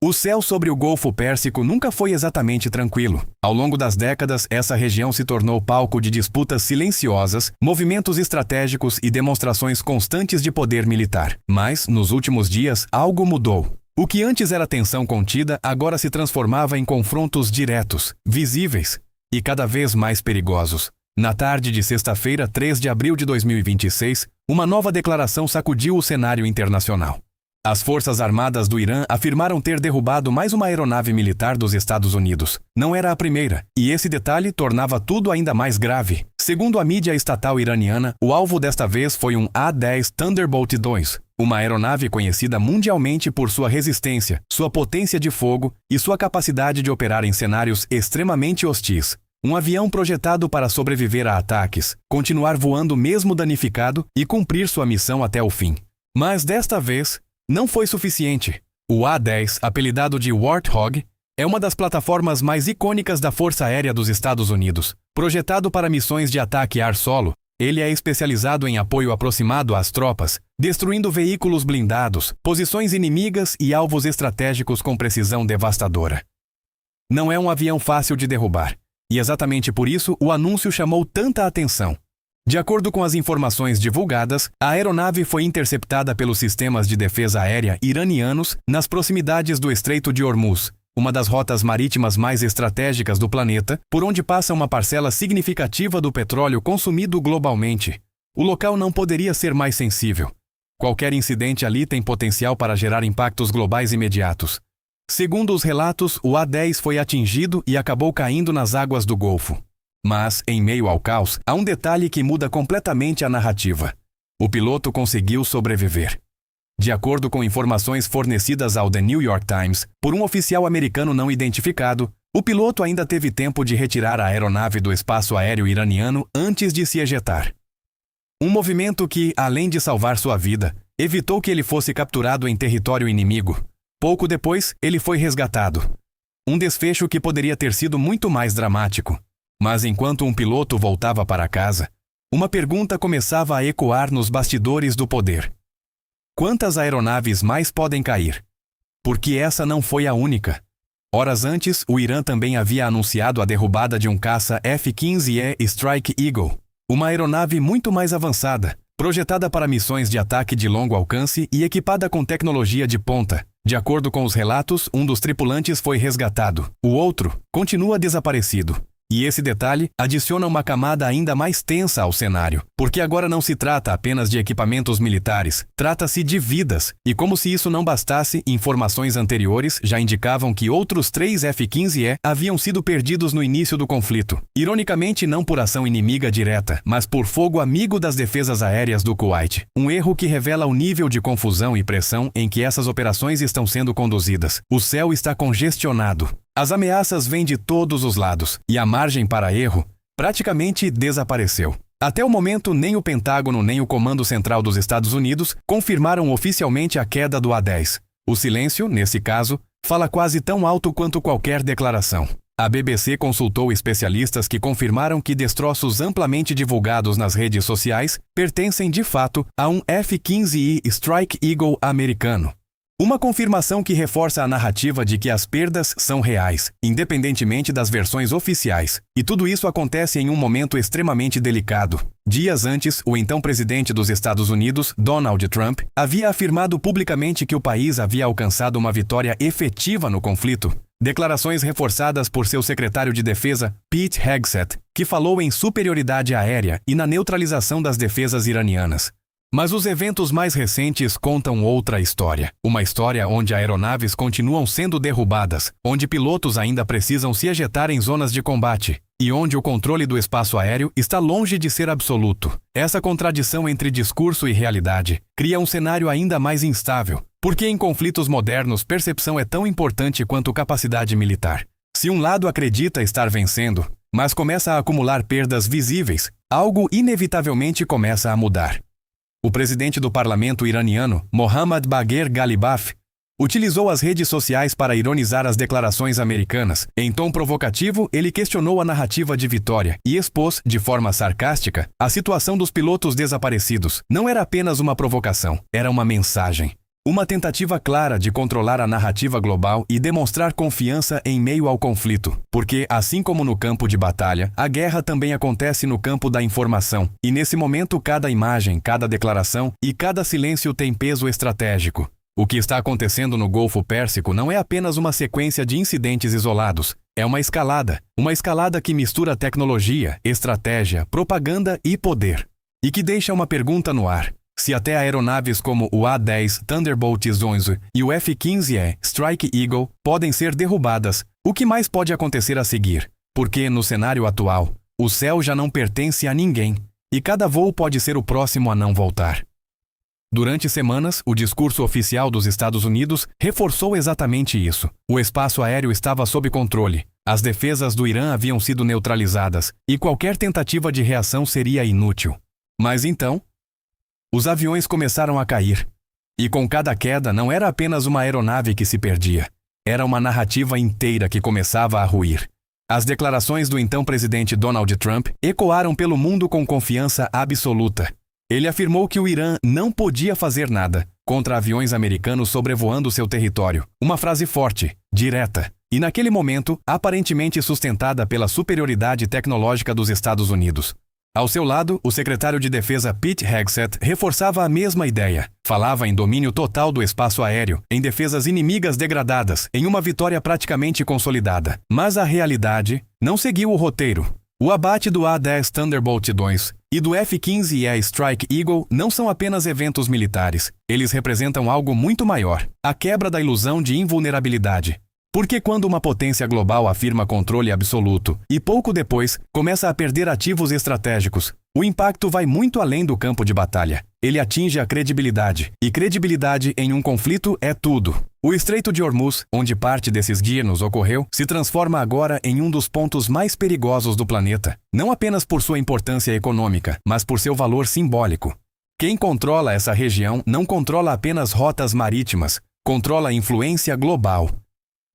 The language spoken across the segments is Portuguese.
O céu sobre o Golfo Pérsico nunca foi exatamente tranquilo. Ao longo das décadas, essa região se tornou palco de disputas silenciosas, movimentos estratégicos e demonstrações constantes de poder militar. Mas, nos últimos dias, algo mudou. O que antes era tensão contida, agora se transformava em confrontos diretos, visíveis e cada vez mais perigosos. Na tarde de sexta-feira, 3 de abril de 2026, uma nova declaração sacudiu o cenário internacional. As Forças Armadas do Irã afirmaram ter derrubado mais uma aeronave militar dos Estados Unidos. Não era a primeira, e esse detalhe tornava tudo ainda mais grave. Segundo a mídia estatal iraniana, o alvo desta vez foi um A-10 Thunderbolt II, uma aeronave conhecida mundialmente por sua resistência, sua potência de fogo e sua capacidade de operar em cenários extremamente hostis. Um avião projetado para sobreviver a ataques, continuar voando mesmo danificado e cumprir sua missão até o fim. Mas desta vez, não foi suficiente. O A-10, apelidado de Warthog, é uma das plataformas mais icônicas da Força Aérea dos Estados Unidos. Projetado para missões de ataque ar-solo, ele é especializado em apoio aproximado às tropas, destruindo veículos blindados, posições inimigas e alvos estratégicos com precisão devastadora. Não é um avião fácil de derrubar, e exatamente por isso o anúncio chamou tanta atenção. De acordo com as informações divulgadas, a aeronave foi interceptada pelos sistemas de defesa aérea iranianos nas proximidades do Estreito de Hormuz, uma das rotas marítimas mais estratégicas do planeta, por onde passa uma parcela significativa do petróleo consumido globalmente. O local não poderia ser mais sensível. Qualquer incidente ali tem potencial para gerar impactos globais imediatos. Segundo os relatos, o A-10 foi atingido e acabou caindo nas águas do Golfo. Mas, em meio ao caos, há um detalhe que muda completamente a narrativa. O piloto conseguiu sobreviver. De acordo com informações fornecidas ao The New York Times, por um oficial americano não identificado, o piloto ainda teve tempo de retirar a aeronave do espaço aéreo iraniano antes de se ejetar. Um movimento que, além de salvar sua vida, evitou que ele fosse capturado em território inimigo. Pouco depois, ele foi resgatado. Um desfecho que poderia ter sido muito mais dramático. Mas enquanto um piloto voltava para casa, uma pergunta começava a ecoar nos bastidores do poder. Quantas aeronaves mais podem cair? Porque essa não foi a única. Horas antes, o Irã também havia anunciado a derrubada de um caça F-15E Strike Eagle, uma aeronave muito mais avançada, projetada para missões de ataque de longo alcance e equipada com tecnologia de ponta. De acordo com os relatos, um dos tripulantes foi resgatado. O outro continua desaparecido. E esse detalhe adiciona uma camada ainda mais tensa ao cenário, porque agora não se trata apenas de equipamentos militares, trata-se de vidas, e como se isso não bastasse, informações anteriores já indicavam que outros 3 F-15E haviam sido perdidos no início do conflito. Ironicamente, não por ação inimiga direta, mas por fogo amigo das defesas aéreas do Kuwait. Um erro que revela o nível de confusão e pressão em que essas operações estão sendo conduzidas. O céu está congestionado. As ameaças vêm de todos os lados, e a margem para erro praticamente desapareceu. Até o momento, nem o Pentágono nem o Comando Central dos Estados Unidos confirmaram oficialmente a queda do A-10. O silêncio, nesse caso, fala quase tão alto quanto qualquer declaração. A BBC consultou especialistas que confirmaram que destroços amplamente divulgados nas redes sociais pertencem de fato a um F-15E Strike Eagle americano. Uma confirmação que reforça a narrativa de que as perdas são reais, independentemente das versões oficiais. E tudo isso acontece em um momento extremamente delicado. Dias antes, o então presidente dos Estados Unidos, Donald Trump, havia afirmado publicamente que o país havia alcançado uma vitória efetiva no conflito. Declarações reforçadas por seu secretário de defesa, Pete Hegseth, que falou em superioridade aérea e na neutralização das defesas iranianas. Mas os eventos mais recentes contam outra história. Uma história onde aeronaves continuam sendo derrubadas, onde pilotos ainda precisam se ejetar em zonas de combate, e onde o controle do espaço aéreo está longe de ser absoluto. Essa contradição entre discurso e realidade cria um cenário ainda mais instável, porque em conflitos modernos percepção é tão importante quanto capacidade militar. Se um lado acredita estar vencendo, mas começa a acumular perdas visíveis, algo inevitavelmente começa a mudar. O presidente do parlamento iraniano, Mohammad Bagher Ghalibaf, utilizou as redes sociais para ironizar as declarações americanas. Em tom provocativo, ele questionou a narrativa de vitória e expôs, de forma sarcástica, a situação dos pilotos desaparecidos. Não era apenas uma provocação, era uma mensagem. Uma tentativa clara de controlar a narrativa global e demonstrar confiança em meio ao conflito, porque, assim como no campo de batalha, a guerra também acontece no campo da informação, e nesse momento cada imagem, cada declaração e cada silêncio tem peso estratégico. O que está acontecendo no Golfo Pérsico não é apenas uma sequência de incidentes isolados, é uma escalada que mistura tecnologia, estratégia, propaganda e poder, e que deixa uma pergunta no ar. Se até aeronaves como o A-10 Thunderbolt 11 e o F-15E Strike Eagle podem ser derrubadas, o que mais pode acontecer a seguir? Porque, no cenário atual, o céu já não pertence a ninguém, e cada voo pode ser o próximo a não voltar. Durante semanas, o discurso oficial dos Estados Unidos reforçou exatamente isso. O espaço aéreo estava sob controle, as defesas do Irã haviam sido neutralizadas, e qualquer tentativa de reação seria inútil. Mas então, os aviões começaram a cair. E com cada queda não era apenas uma aeronave que se perdia. Era uma narrativa inteira que começava a ruir. As declarações do então presidente Donald Trump ecoaram pelo mundo com confiança absoluta. Ele afirmou que o Irã não podia fazer nada contra aviões americanos sobrevoando seu território. Uma frase forte, direta, e naquele momento, aparentemente sustentada pela superioridade tecnológica dos Estados Unidos. Ao seu lado, o secretário de Defesa Pete Hegseth reforçava a mesma ideia. Falava em domínio total do espaço aéreo, em defesas inimigas degradadas, em uma vitória praticamente consolidada. Mas a realidade não seguiu o roteiro. O abate do A-10 Thunderbolt 2 e do F-15E Strike Eagle não são apenas eventos militares. Eles representam algo muito maior: a quebra da ilusão de invulnerabilidade. Porque quando uma potência global afirma controle absoluto e pouco depois começa a perder ativos estratégicos, o impacto vai muito além do campo de batalha. Ele atinge a credibilidade, e credibilidade em um conflito é tudo. O Estreito de Hormuz, onde parte desses guernos ocorreu, se transforma agora em um dos pontos mais perigosos do planeta, não apenas por sua importância econômica, mas por seu valor simbólico. Quem controla essa região não controla apenas rotas marítimas, controla a influência global.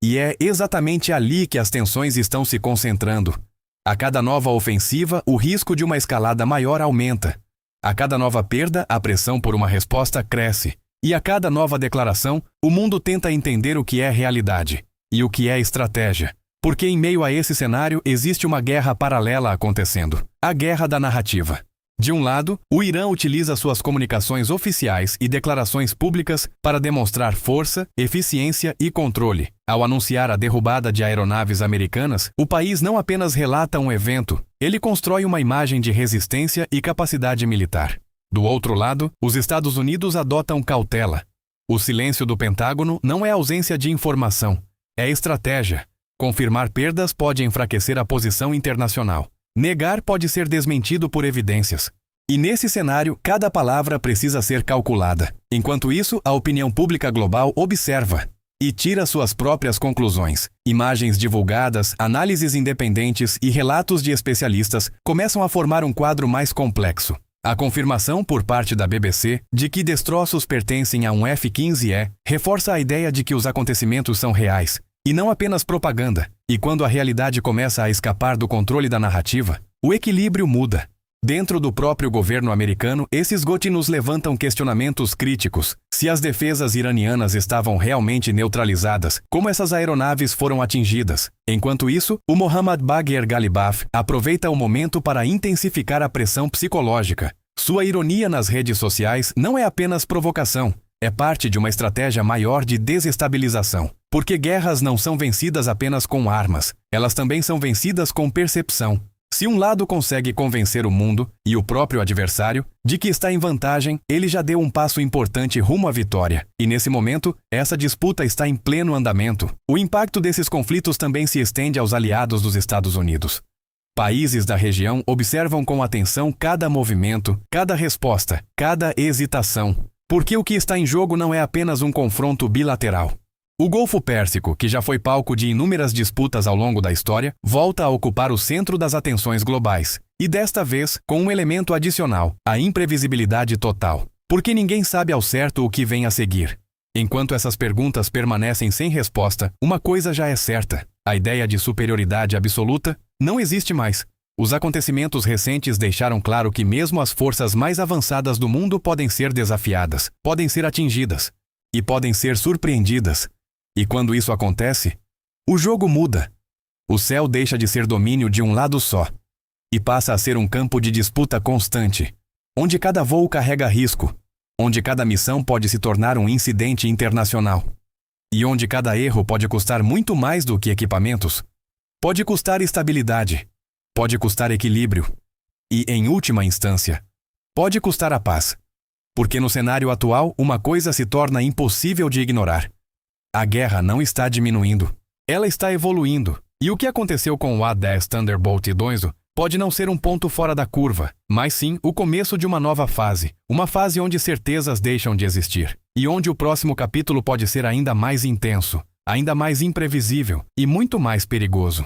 E é exatamente ali que as tensões estão se concentrando. A cada nova ofensiva, o risco de uma escalada maior aumenta. A cada nova perda, a pressão por uma resposta cresce. E a cada nova declaração, o mundo tenta entender o que é realidade e o que é estratégia. Porque em meio a esse cenário existe uma guerra paralela acontecendo. A guerra da narrativa. De um lado, o Irã utiliza suas comunicações oficiais e declarações públicas para demonstrar força, eficiência e controle. Ao anunciar a derrubada de aeronaves americanas, o país não apenas relata um evento, ele constrói uma imagem de resistência e capacidade militar. Do outro lado, os Estados Unidos adotam cautela. O silêncio do Pentágono não é ausência de informação, é estratégia. Confirmar perdas pode enfraquecer a posição internacional. Negar pode ser desmentido por evidências. E nesse cenário, cada palavra precisa ser calculada. Enquanto isso, a opinião pública global observa e tira suas próprias conclusões. Imagens divulgadas, análises independentes e relatos de especialistas começam a formar um quadro mais complexo. A confirmação por parte da BBC de que destroços pertencem a um F-15E reforça a ideia de que os acontecimentos são reais, e não apenas propaganda. E quando a realidade começa a escapar do controle da narrativa, o equilíbrio muda. Dentro do próprio governo americano, esses gotinos levantam questionamentos críticos. Se as defesas iranianas estavam realmente neutralizadas, como essas aeronaves foram atingidas? Enquanto isso, o Mohammad Bagher Ghalibaf aproveita o momento para intensificar a pressão psicológica. Sua ironia nas redes sociais não é apenas provocação, é parte de uma estratégia maior de desestabilização. Porque guerras não são vencidas apenas com armas, elas também são vencidas com percepção. Se um lado consegue convencer o mundo, e o próprio adversário, de que está em vantagem, ele já deu um passo importante rumo à vitória. E nesse momento, essa disputa está em pleno andamento. O impacto desses conflitos também se estende aos aliados dos Estados Unidos. Países da região observam com atenção cada movimento, cada resposta, cada hesitação. Porque o que está em jogo não é apenas um confronto bilateral. O Golfo Pérsico, que já foi palco de inúmeras disputas ao longo da história, volta a ocupar o centro das atenções globais. E desta vez, com um elemento adicional, a imprevisibilidade total. Porque ninguém sabe ao certo o que vem a seguir. Enquanto essas perguntas permanecem sem resposta, uma coisa já é certa: a ideia de superioridade absoluta não existe mais. Os acontecimentos recentes deixaram claro que mesmo as forças mais avançadas do mundo podem ser desafiadas, podem ser atingidas. e podem ser surpreendidas. E quando isso acontece, o jogo muda. O céu deixa de ser domínio de um lado só e passa a ser um campo de disputa constante, onde cada voo carrega risco, onde cada missão pode se tornar um incidente internacional e onde cada erro pode custar muito mais do que equipamentos. Pode custar estabilidade, pode custar equilíbrio e, em última instância, pode custar a paz. Porque no cenário atual, uma coisa se torna impossível de ignorar. A guerra não está diminuindo, ela está evoluindo. E o que aconteceu com o A-10 Thunderbolt 2 pode não ser um ponto fora da curva, mas sim o começo de uma nova fase, uma fase onde certezas deixam de existir, e onde o próximo capítulo pode ser ainda mais intenso, ainda mais imprevisível e muito mais perigoso.